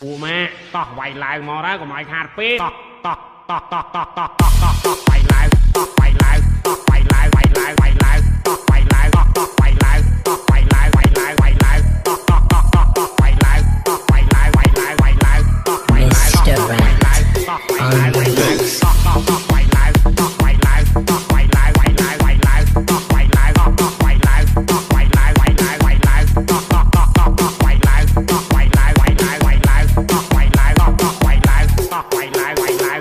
Ủa mẹ, tỏ quay lại mò ra của mày hạt phê. Tỏ quay lại, tỏ quay lại, tỏ quay lại, quay lại, quay lại, tỏ quay lại, tỏ quay lại, tỏ quay lại, quay lại, quay lại, tỏ quay lại, tỏ quay lại, quay lại, quay lại, tỏ quay lại, Mr. Rat tỏ quay lại, on the quay lại, mix. tỏ quay lại, tỏ quay lại, tỏ quay lại, quay lại, quay lại, tỏ quay lại, tỏ quay lại, tỏ quay lại, quay lại, quay lại, tỏ quay lại, tỏ quay lại, quay lại, quay lại, tỏ quay lại, tỏ quay lại, tỏ quay lại, quay lại.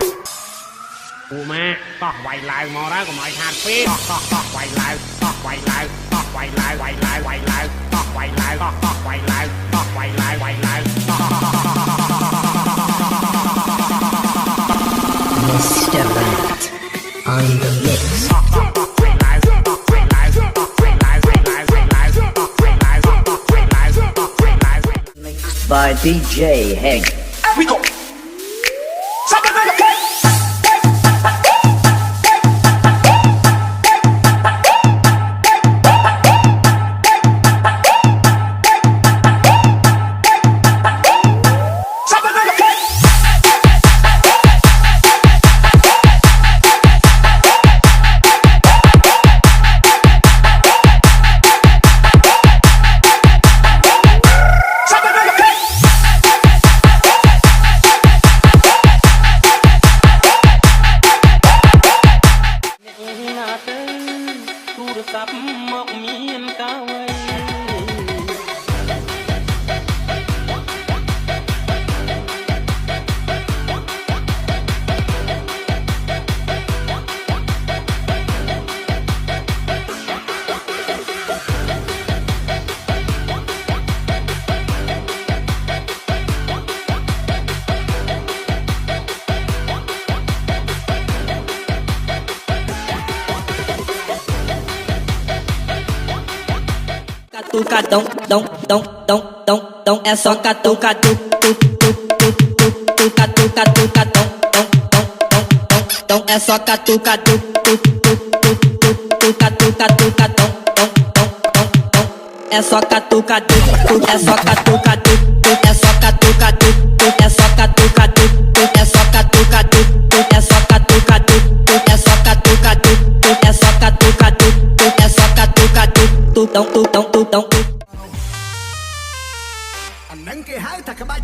Ủa mẹ, tỏ quay lại mò ra của mày hạt phê. Tỏ quay lại, tỏ quay lại, tỏ quay lại, quay lại, quay lại, tỏ quay lại, tỏ quay lại, tỏ quay lại, quay lại, Mr. Rat on the mix. Mixed by DJ Hank. We go. Catuca, é só catuca, é só catuca, é só catuca, é só catuca, é só catuca, é só catuca, é só catuca, é só catuca, é só catuca, é só catuca, é só catuca, tutão. Anh nắng kia hái thật cái bạch